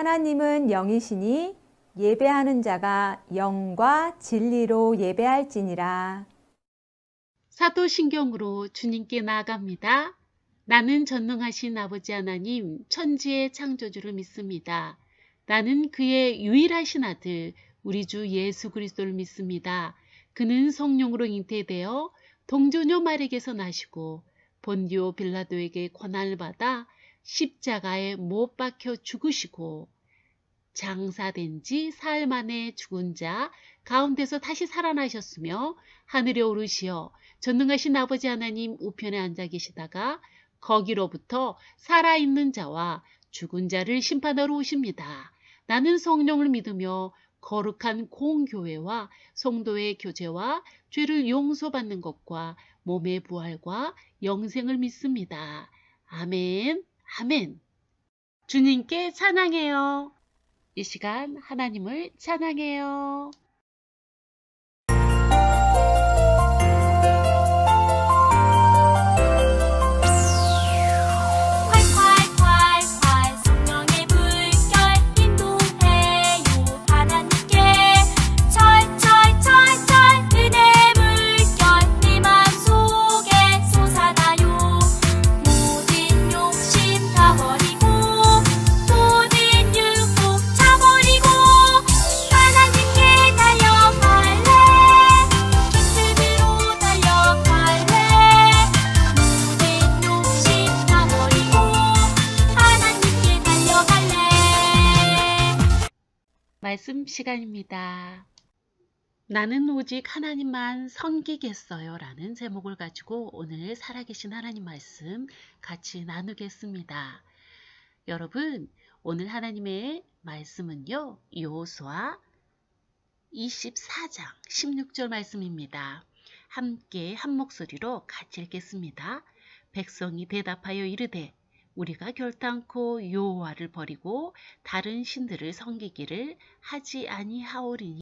하나님은 영이시니 예배하는 자가 영과 진리로 예배할지니라. 사도신경으로 주님께 나아갑니다. 나는 전능하신 아버지 하나님 천지의 창조주를 믿습니다. 나는 그의 유일하신 아들 우리 주 예수 그리스도를 믿습니다. 그는 성령으로 잉태되어 동정녀 마리에게서 나시고 본디오 빌라도에게 고난을 받아 십자가에 못 박혀 죽으시고 장사된 지 사흘 만에 죽은 자 가운데서 다시 살아나셨으며 하늘에 오르시어 전능하신 아버지 하나님 우편에 앉아 계시다가 거기로부터 살아있는 자와 죽은 자를 심판하러 오십니다. 나는 성령을 믿으며 거룩한 공교회와 성도의 교제와 죄를 용서받는 것과 몸의 부활과 영생을 믿습니다. 아멘, 아멘. 주님께 찬양해요. 이 시간 하나님을 찬양해요. 콸콸콸콸 성령의 물결 인도해요 하나님께 철철철철 은혜의 물결 내 맘속에 솟아나요 모든 욕심 다 버리고 모든 유혹 차버리고 하나님께 달려갈래 기쁨으로 달려갈래 모든 욕심 다 버리고 하나님께 달려갈래. 말씀 시간입니다. 나는 오직 하나님만 섬기겠어요 라는 제목을 가지고 오늘 살아계신 하나님 말씀 같이 나누겠습니다. 여러분, 오늘 하나님의 말씀은요, 여호수아 24장 16절 말씀입니다. 함께 한 목소리로 같이 읽겠습니다. 백성이 대답하여 이르되 우리가 결단코 여호와를 버리고 다른 신들을 섬기기를 하지 아니하오리니.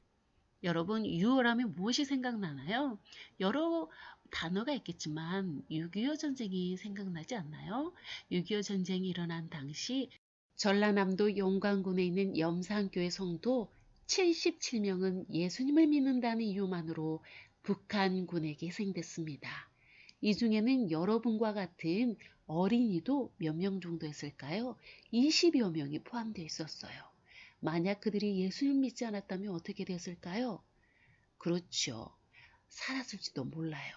여러분, 유월하면 무엇이 생각나나요? 여러 단어가 있겠지만 6.25 전쟁이 생각나지 않나요? 6.25 전쟁이 일어난 당시 전라남도 용관군에 있는 염산교회 성도 77명은 예수님을 믿는다는 이유만으로 북한군에게 희생됐습니다. 이 중에는 여러분과 같은 어린이도 몇 명 정도 했을까요? 20여 명이 포함되어 있었어요. 만약 그들이 예수님 믿지 않았다면 어떻게 됐을까요? 그렇죠. 살았을지도 몰라요.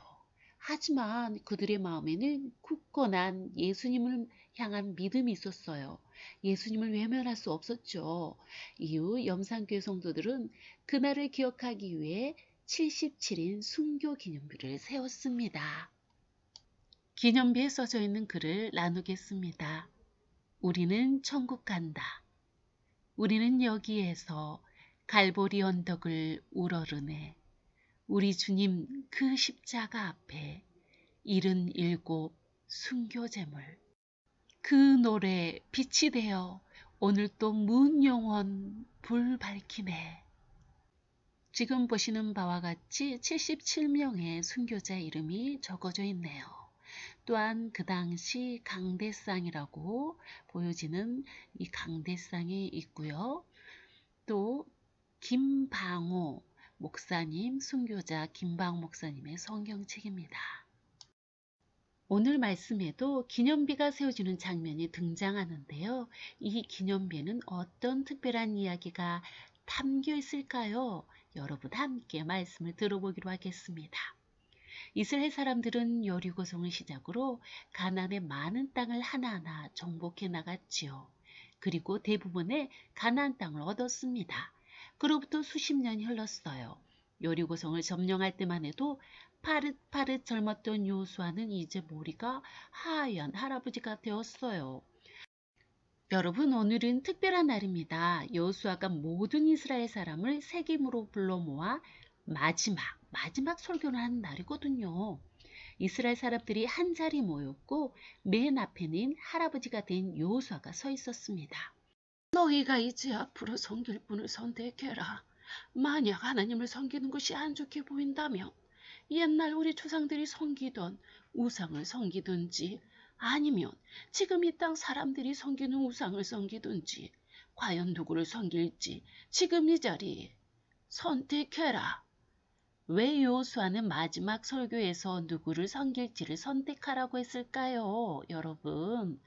하지만 그들의 마음에는 굳건한 예수님을 향한 믿음이 있었어요. 예수님을 외면할 수 없었죠. 이후 염산교회 성도들은 그날을 기억하기 위해 77인 순교 기념비를 세웠습니다. 기념비에 써져 있는 글을 나누겠습니다. 우리는 천국 간다. 우리는 여기에서 갈보리 언덕을 우러르네. 우리 주님 그 십자가 앞에 77 순교제물. 그 노래 빛이 되어 오늘 또 문 영원 불 밝히네. 지금 보시는 바와 같이 77명의 순교자 이름이 적어져 있네요. 또한 그 당시 강대상이라고 보여지는 이 강대상이 있고요. 또 김방호 목사님, 순교자 김방호 목사님의 성경책입니다. 오늘 말씀에도 기념비가 세워지는 장면이 등장하는데요. 이 기념비에는 어떤 특별한 이야기가 담겨 있을까요? 여러분 함께 말씀을 들어보기로 하겠습니다. 이스라엘 사람들은 여리고성을 시작으로 가나안의 많은 땅을 하나하나 정복해 나갔지요. 그리고 대부분의 가나안 땅을 얻었습니다. 그로부터 수십 년이 흘렀어요. 여리고성을 점령할 때만 해도 파릇파릇 젊었던 여호수아는 이제 머리가 하얀 할아버지가 되었어요. 여러분, 오늘은 특별한 날입니다. 여호수아가 모든 이스라엘 사람을 세겜으로 불러 모아 마지막 설교를 하는 날이거든요. 이스라엘 사람들이 한 자리 모였고 맨 앞에는 할아버지가 된 여호수아가 서 있었습니다. 너희가 이제 앞으로 섬길 분을 선택해라. 만약 하나님을 섬기는 것이 안 좋게 보인다면 옛날 우리 조상들이 섬기던 우상을 섬기든지 아니면 지금 이 땅 사람들이 섬기는 우상을 섬기든지 과연 누구를 섬길지 지금 이 자리 선택해라. 왜 여호수아는 마지막 설교에서 누구를 섬길지를 선택하라고 했을까요? 여러분,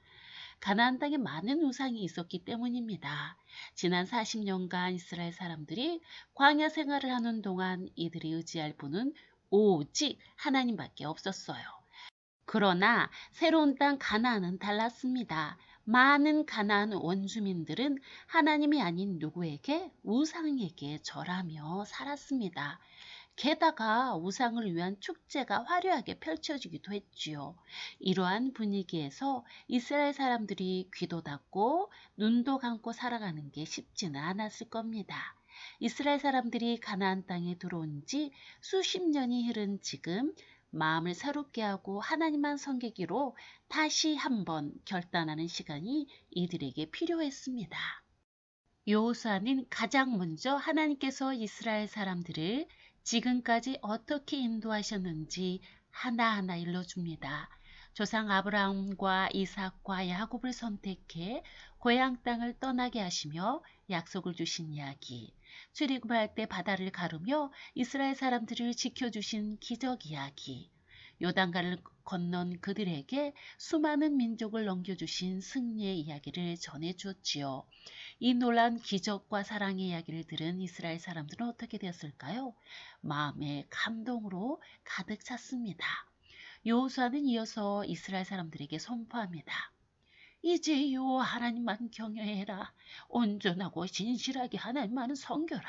가나안 땅에 많은 우상이 있었기 때문입니다. 지난 40년간 이스라엘 사람들이 광야 생활을 하는 동안 이들이 의지할 분은 오직 하나님밖에 없었어요. 그러나 새로운 땅 가나안은 달랐습니다. 많은 가나안 원주민들은 하나님이 아닌 누구에게 우상에게 절하며 살았습니다. 게다가 우상을 위한 축제가 화려하게 펼쳐지기도 했지요. 이러한 분위기에서 이스라엘 사람들이 귀도 닫고 눈도 감고 살아가는 게 쉽지는 않았을 겁니다. 이스라엘 사람들이 가나안 땅에 들어온 지 수십 년이 흐른 지금 마음을 새롭게 하고 하나님만 섬기기로 다시 한번 결단하는 시간이 이들에게 필요했습니다. 여호수아는 가장 먼저 하나님께서 이스라엘 사람들을 지금까지 어떻게 인도하셨는지 하나하나 일러줍니다. 조상 아브라함과 이삭과 야곱을 선택해 고향 땅을 떠나게 하시며 약속을 주신 이야기, 출애굽할 때 바다를 가르며 이스라엘 사람들을 지켜주신 기적 이야기, 요단강을 건넌 그들에게 수많은 민족을 넘겨주신 승리의 이야기를 전해주었지요. 이 놀라운 기적과 사랑의 이야기를 들은 이스라엘 사람들은 어떻게 되었을까요? 마음의 감동으로 가득 찼습니다. 여호수아는 이어서 이스라엘 사람들에게 선포합니다. 이제 여호와 하나님만 경외해라. 온전하고 진실하게 하나님만 섬겨라.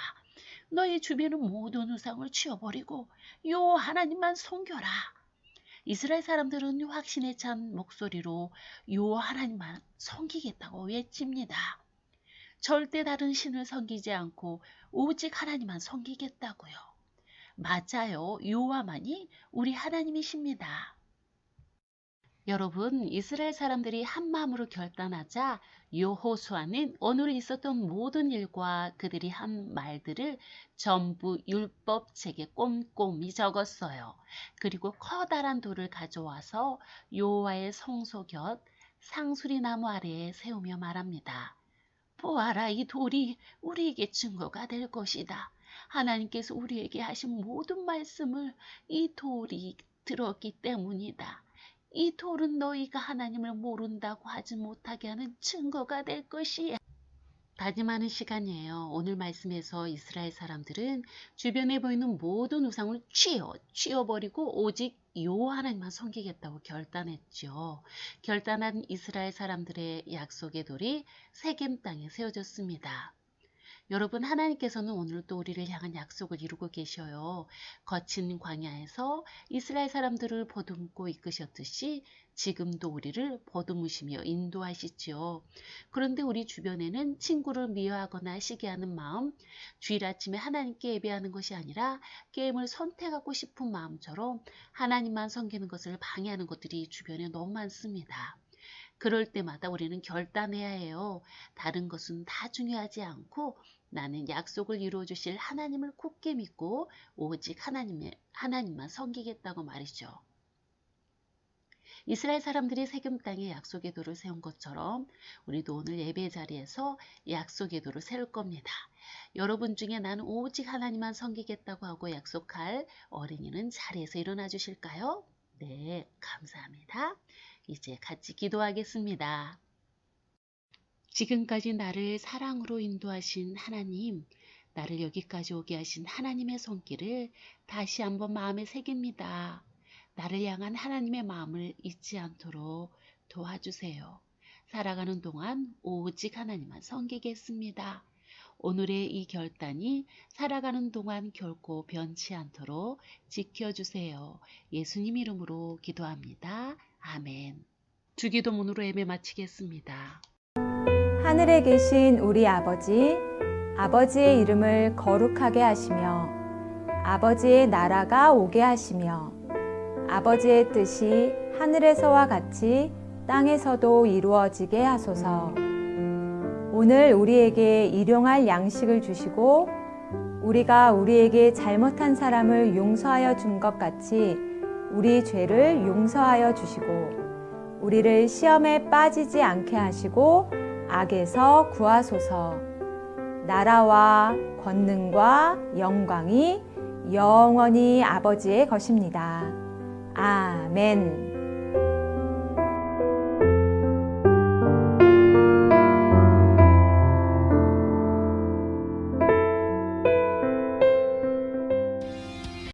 너희 주변의 모든 우상을 치워버리고 여호와 하나님만 섬겨라. 이스라엘 사람들은 확신에 찬 목소리로 여호와 하나님만 섬기겠다고 외칩니다. 절대 다른 신을 섬기지 않고 오직 하나님만 섬기겠다고요. 맞아요. 여호와만이 우리 하나님이십니다. 여러분, 이스라엘 사람들이 한 마음으로 결단하자 여호수아는 오늘 있었던 모든 일과 그들이 한 말들을 전부 율법책에 꼼꼼히 적었어요. 그리고 커다란 돌을 가져와서 여호와의 성소 곁 상수리 나무 아래에 세우며 말합니다. 보아라, 이 돌이 우리에게 증거가 될 것이다. 하나님께서 우리에게 하신 모든 말씀을 이 돌이 들었기 때문이다. 이 돌은 너희가 하나님을 모른다고 하지 못하게 하는 증거가 될 것이야. 다짐하는 시간이에요. 오늘 말씀에서 이스라엘 사람들은 주변에 보이는 모든 우상을 치워버리고 오직 여호와 하나님만 섬기겠다고 결단했죠. 결단한 이스라엘 사람들의 약속의 돌이 세겜 땅에 세워졌습니다. 여러분, 하나님께서는 오늘도 우리를 향한 약속을 이루고 계셔요. 거친 광야에서 이스라엘 사람들을 보듬고 이끄셨듯이 지금도 우리를 보듬으시며 인도하시지요. 그런데 우리 주변에는 친구를 미워하거나 시기하는 마음, 주일 아침에 하나님께 예배하는 것이 아니라 게임을 선택하고 싶은 마음처럼 하나님만 섬기는 것을 방해하는 것들이 주변에 너무 많습니다. 그럴 때마다 우리는 결단해야 해요. 다른 것은 다 중요하지 않고 나는 약속을 이루어 주실 하나님을 굳게 믿고 오직 하나님만 섬기겠다고 말이죠. 이스라엘 사람들이 세겜 땅에 약속의 돌을 세운 것처럼 우리도 오늘 예배 자리에서 약속의 돌을 세울 겁니다. 여러분 중에 나는 오직 하나님만 섬기겠다고 하고 약속할 어린이는 자리에서 일어나 주실까요? 네, 감사합니다. 이제 같이 기도하겠습니다. 지금까지 나를 사랑으로 인도하신 하나님, 나를 여기까지 오게 하신 하나님의 손길을 다시 한번 마음에 새깁니다. 나를 향한 하나님의 마음을 잊지 않도록 도와주세요. 살아가는 동안 오직 하나님만 섬기겠습니다. 오늘의 이 결단이 살아가는 동안 결코 변치 않도록 지켜주세요. 예수님 이름으로 기도합니다. 아멘. 주기도문으로 예배 마치겠습니다. 하늘에 계신 우리 아버지, 아버지의 이름을 거룩하게 하시며 아버지의 나라가 오게 하시며 아버지의 뜻이 하늘에서와 같이 땅에서도 이루어지게 하소서. 오늘 우리에게 일용할 양식을 주시고 우리가 우리에게 잘못한 사람을 용서하여 준 것 같이 우리 죄를 용서하여 주시고 우리를 시험에 빠지지 않게 하시고 악에서 구하소서. 나라와 권능과 영광이 영원히 아버지의 것입니다. 아멘.